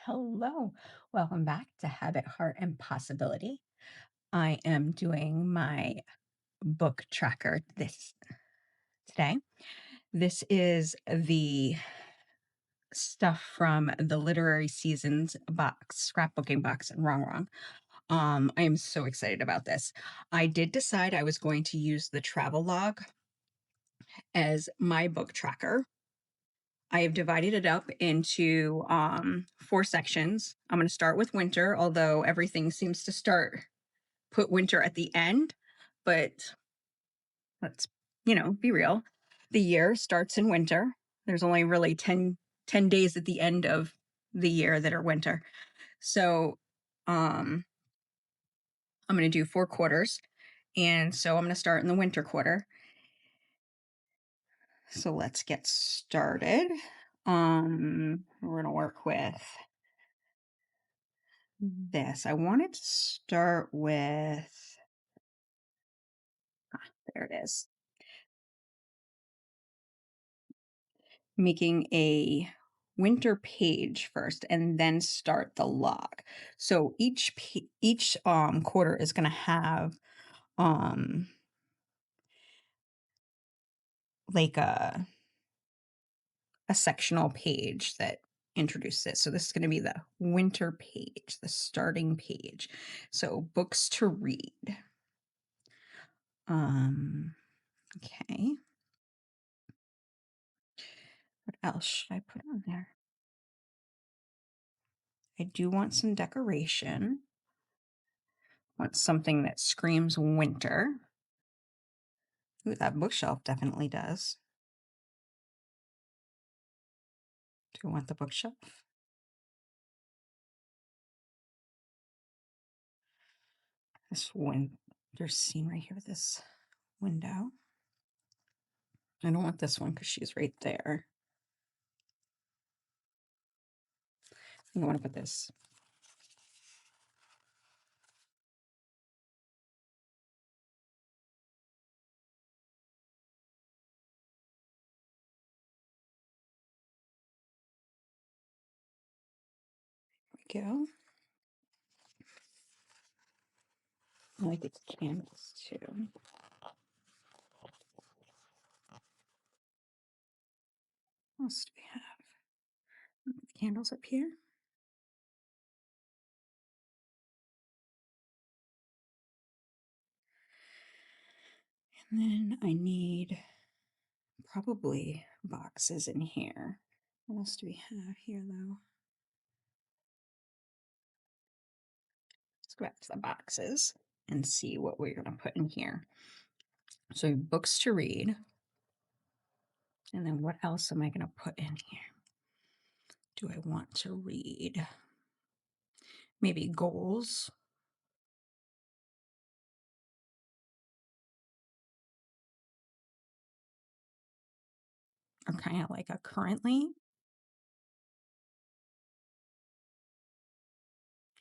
Hello. Welcome back to Habit, Heart, and Possibility. I am doing my book tracker this today. This is the stuff from the Literary Seasons box, scrapbooking box in Rongrong. I am so excited about this. I did decide I was going to use the travel log as my book tracker. I have divided it up into 4 sections. I'm going to start with winter, although everything seems to put winter at the end, but let's, be real. The year starts in winter. There's only really 10 days at the end of the year that are winter. So I'm going to do 4 quarters. And so I'm going to start in the winter quarter. So let's get started. We're going to work with this. I wanted to start with, there it is, making a winter page first and then start the log. So each quarter is going to have um like a sectional page that introduces it. So this is going to be the winter page, the starting page. So books to read. Um okay. What else should I put on there? I do want some decoration. Want something that screams winter. Ooh, that bookshelf definitely does. Do I want the bookshelf? This winter scene right here, this window. I don't want this one because she's right there. I want to put this. There we go. I like these candles too. What else do we have? Candles up here. And then I need probably boxes in here. What else do we have here though? Let's go back to the boxes and see what we're going to put in here. So books to read. And then what else am I going to put in here? Do I want to read? Maybe goals. Or kind of like a currently.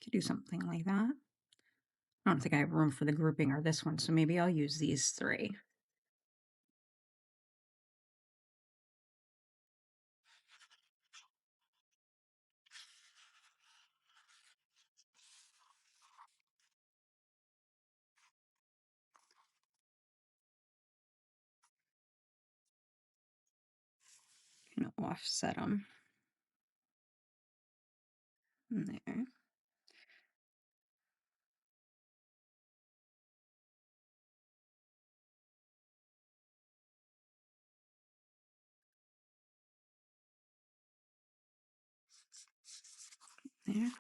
Could do something like that. I don't think I have room for the grouping or this one, so maybe I'll use these 3. Kind of offset them. There. There.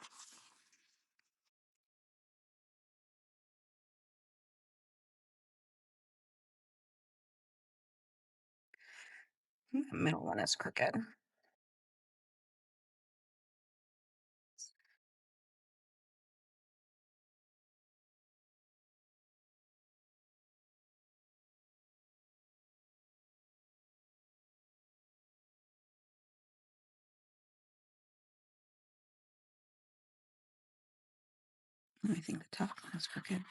The middle one is crooked. I think the top one is crooked.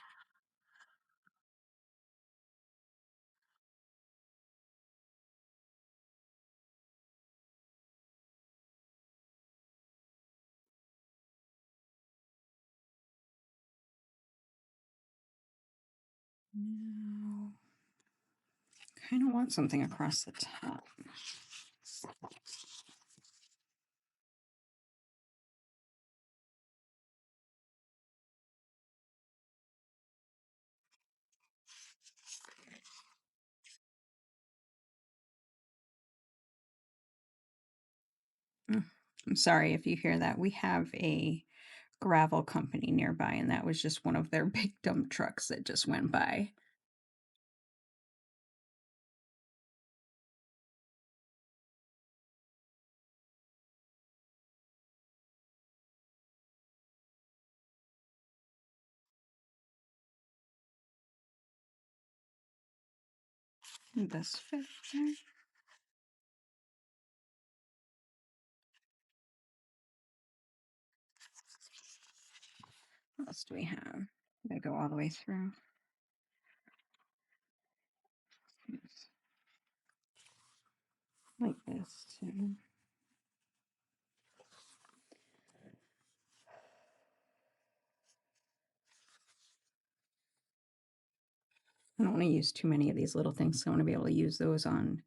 Now, kind of want something across the top. Mm, I'm sorry if you hear that. We have a gravel company nearby, and that was just one of their big dump trucks that just went by. This fit there. What else do we have? Gotta go all the way through. Yes. Like this too. I don't want to use too many of these little things. So I want to be able to use those on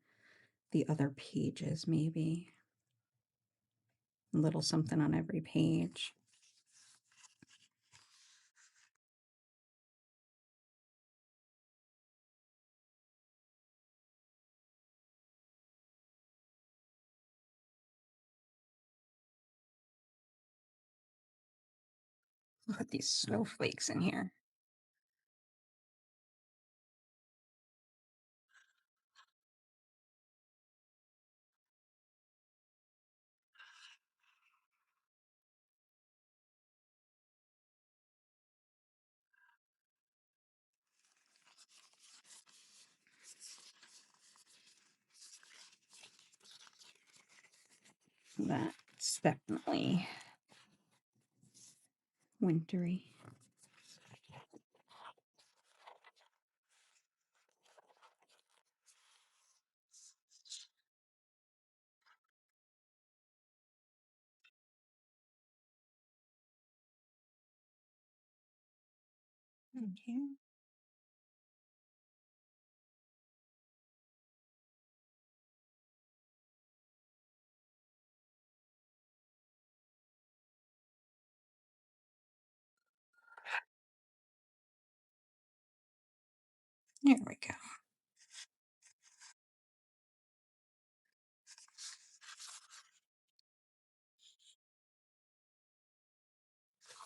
the other pages, maybe. A little something on every page. Put these snowflakes in here. That's definitely wintry. Okay. There we go.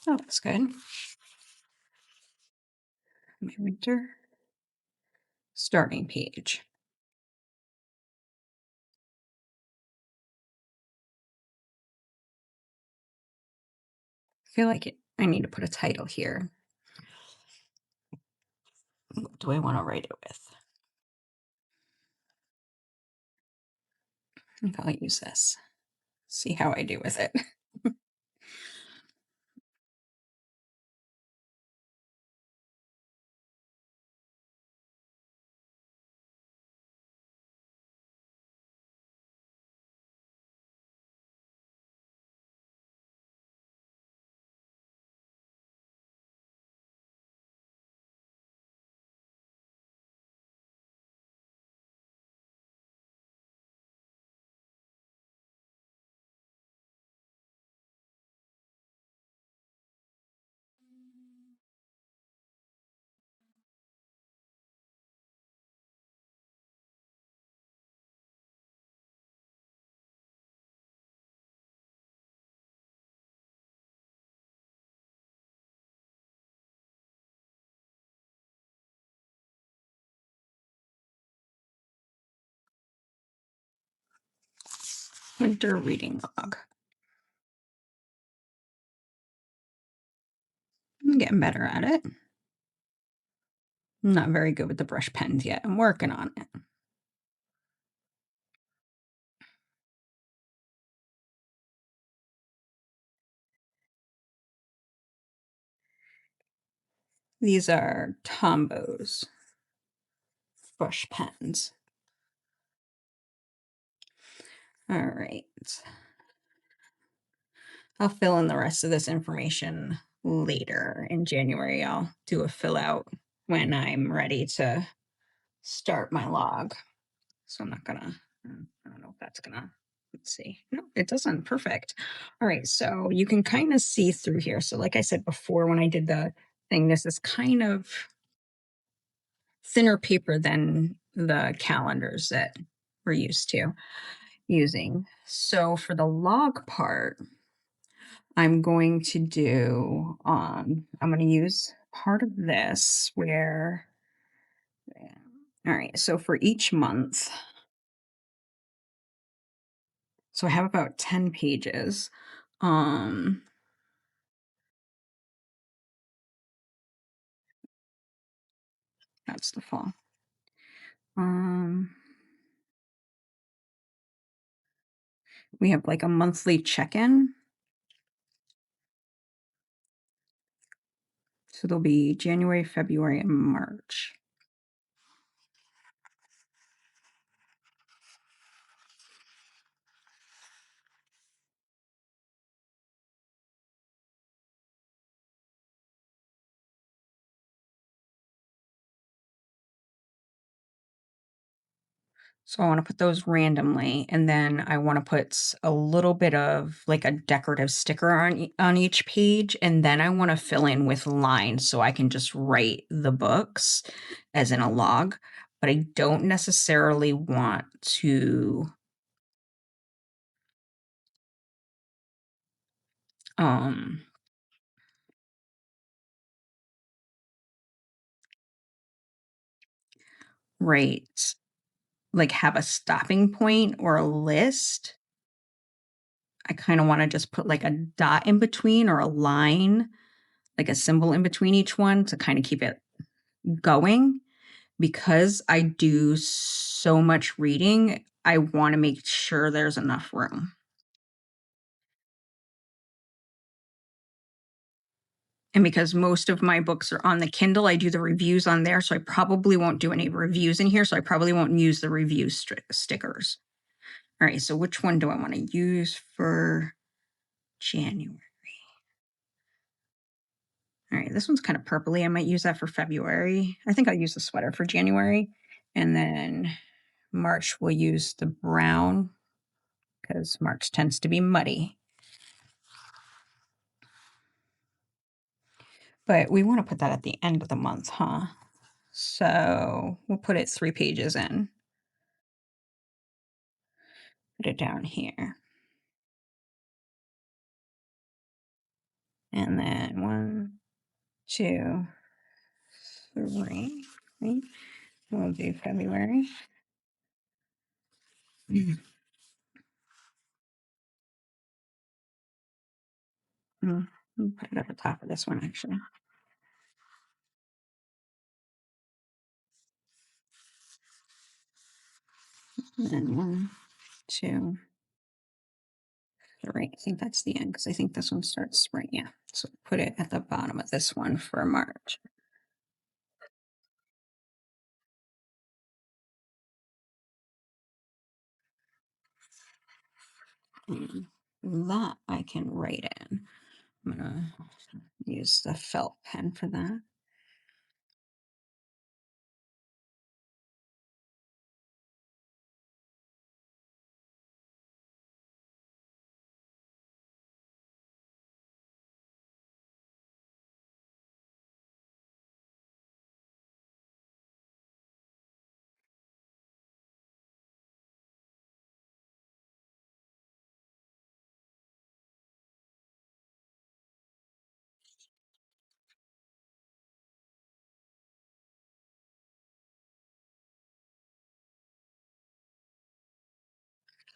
Oh, that's good. My winter starting page. I feel like I need to put a title here. What do I want to write it with? I think I'll use this. See how I do with it. Winter reading log. I'm getting better at it. I'm not very good with the brush pens yet. I'm working on it. These are Tombows brush pens. All right. I'll fill in the rest of this information later in January. I'll do a fill out when I'm ready to start my log. So I'm not gonna, I don't know if that's gonna, let's see. No, it doesn't. Perfect. All right. So you can kind of see through here. So like I said before, when I did the thing, this is kind of thinner paper than the calendars that we're used to using. So for the log part, I'm going to do, I'm going to use part of this where, all right, so for each month, so I have about 10 pages. Um, that's the fall. Um, we have like a monthly check-in. So there'll be January, February, and March. So I want to put those randomly, and then I want to put a little bit of like a decorative sticker on each page, and then I want to fill in with lines so I can just write the books as in a log, but I don't necessarily want to um write like have a stopping point or a list. I kind of want to just put like a dot in between or a line, like a symbol in between each one to kind of keep it going. Because I do so much reading, I want to make sure there's enough room. And because most of my books are on the Kindle, I do the reviews on there. So I probably won't do any reviews in here. So I probably won't use the review stickers. All right. So which one do I want to use for January? All right. This one's kind of purpley. I might use that for February. I think I'll use the sweater for January. And then March, we'll use the brown because March tends to be muddy. But we want to put that at the end of the month, huh? So we'll put it 3 pages in. Put it down here. And then 1, 2, 3. Right? We'll do February. We'll put it at the top of this one, actually. And then 1, 2, 3. I think that's the end because I think this one starts spring. Yeah. So put it at the bottom of this one for March. And that I can write in. I'm going to use the felt pen for that.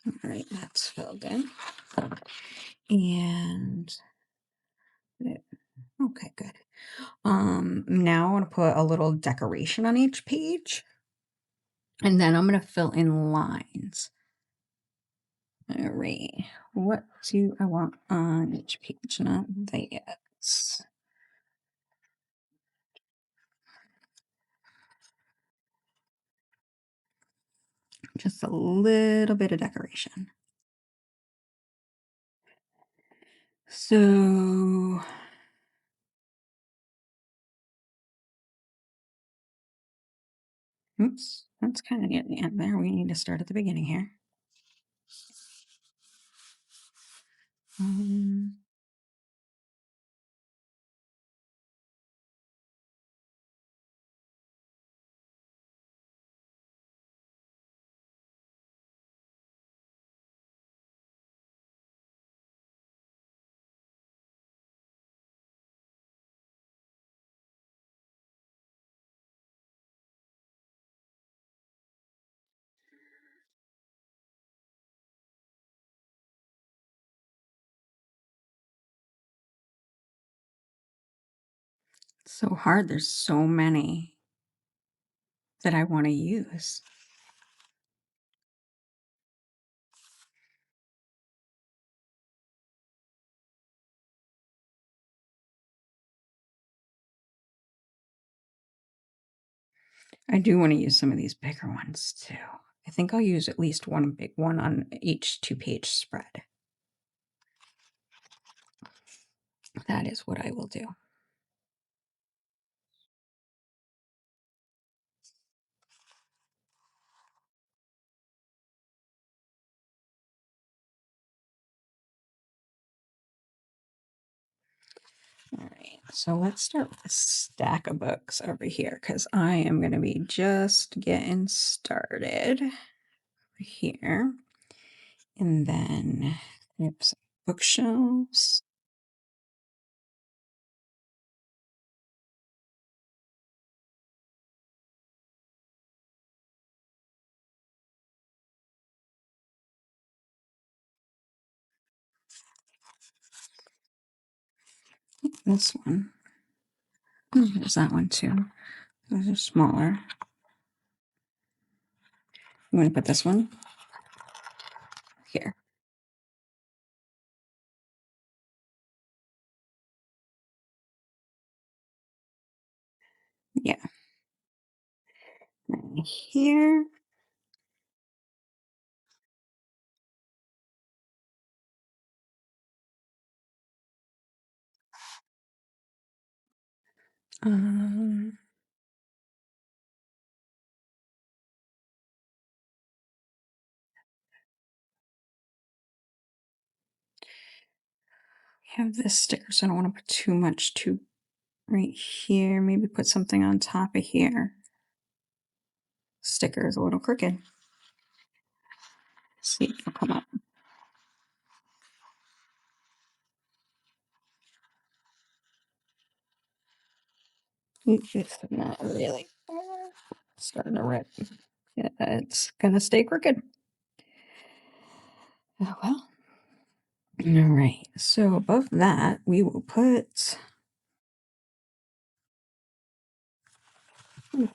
All right, that's filled in. And okay, good. Now I want to put a little decoration on each page. And then I'm going to fill in lines. All right. What do I want on each page? Not this. Just a little bit of decoration. So, Oops, that's kind of near the end there. We need to start at the beginning here. Um, so hard. There's so many that I want to use. I do want to use some of these bigger ones too. I think I'll use at least one big one on each 2-page spread. That is what I will do. All right, so let's start with a stack of books over here because I am going to be just getting started over here. And then we have some bookshelves. This one. There's that one too. Those are smaller. I'm going to put this one here. Yeah. Right here. Um, we have this sticker, so I don't want to put too much right here. Maybe put something on top of here. Sticker is a little crooked. Let's see if it'll come up. It's not really starting to rip. Yeah, it's gonna stay crooked. Oh well. All right. So above that, we will put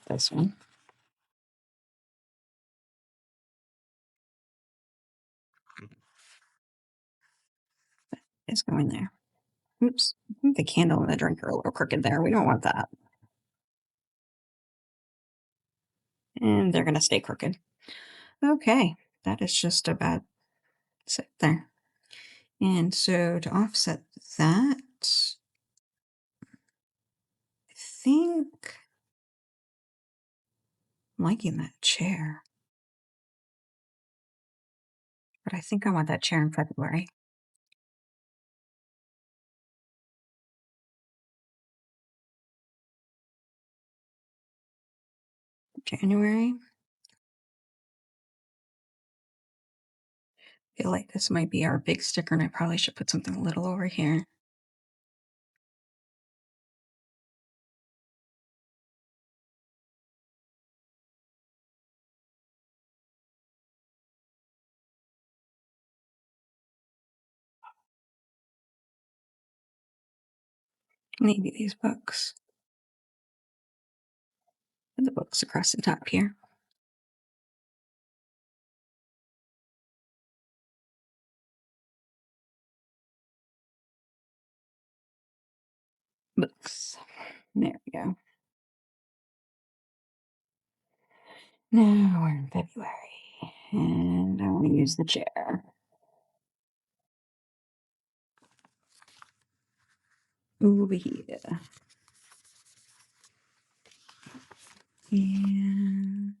this one. It's going there. Oops. I think the candle and the drink are a little crooked there. We don't want that. And they're gonna stay crooked. Okay. That is just about sit there. And so to offset that, I think I'm liking that chair. But I think I want that chair in February. January. I feel like this might be our big sticker, and I probably should put something little over here. Maybe these books. Put the books across the top here. Books. There we go. Now we're in February, and I want to use the chair. Over here. And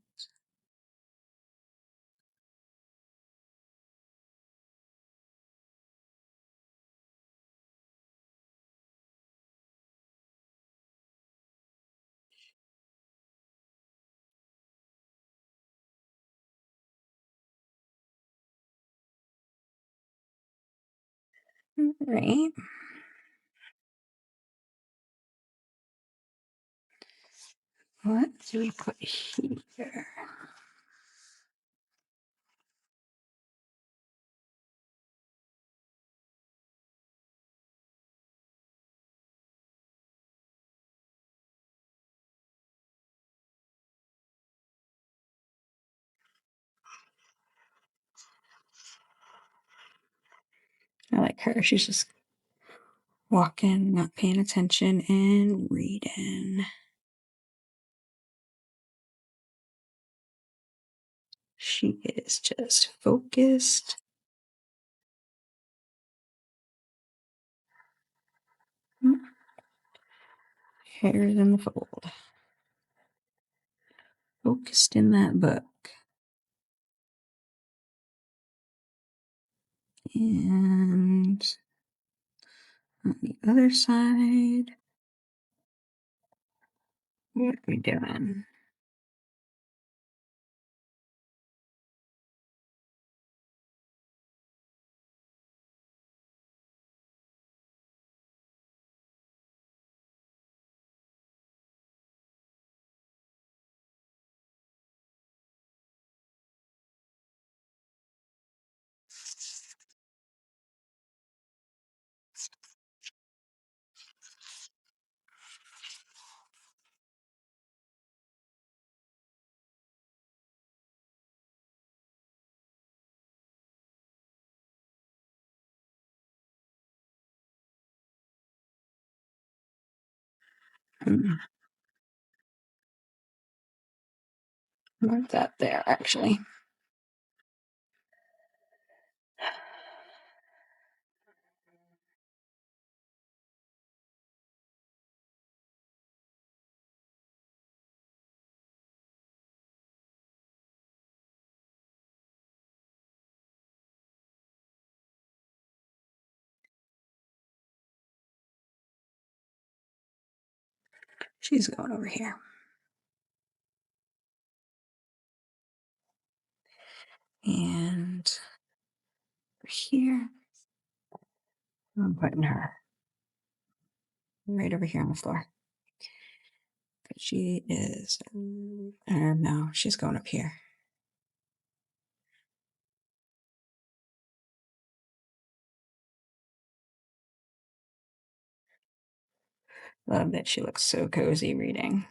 All right. What do we put here? I like her. She's just walking, not paying attention, and reading. She is just focused. Hair in the fold. Focused in that book. And on the other side, what are we doing? Mark that there, actually. She's going over here. And over here, I'm putting her right over here on the floor. But she is, no, she's going up here. Love that she looks so cozy reading.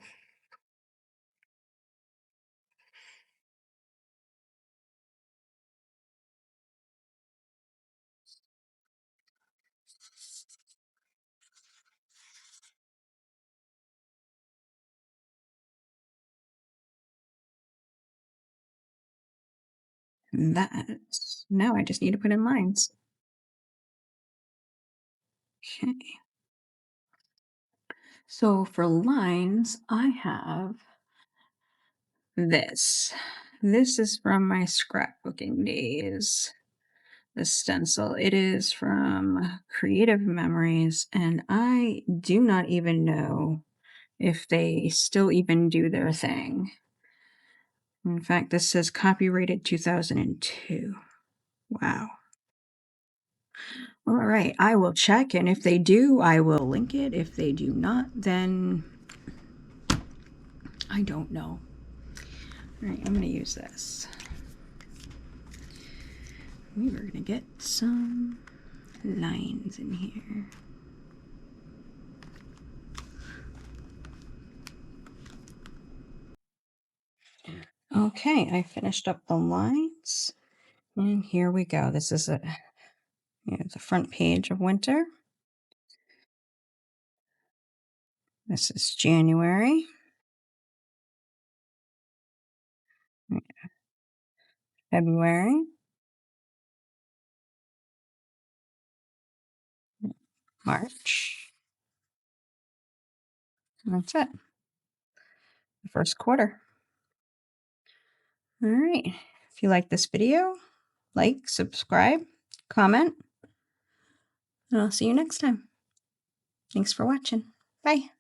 And that's, now I just need to put in lines. Okay. So for lines, I have this. This is from my scrapbooking days. The stencil. It is from Creative Memories, and I do not even know if they still even do their thing. In fact, this says copyrighted 2002. Wow. All right, I will check, and if they do, I will link it. If they do not, then I don't know. All right, I'm going to use this. We were going to get some lines in here. Okay, I finished up the lines, and here we go. This is the front page of winter. This is January, February, March. And that's it. The first quarter. All right. If you like this video, like, subscribe, comment, and I'll see you next time. Thanks for watching. Bye.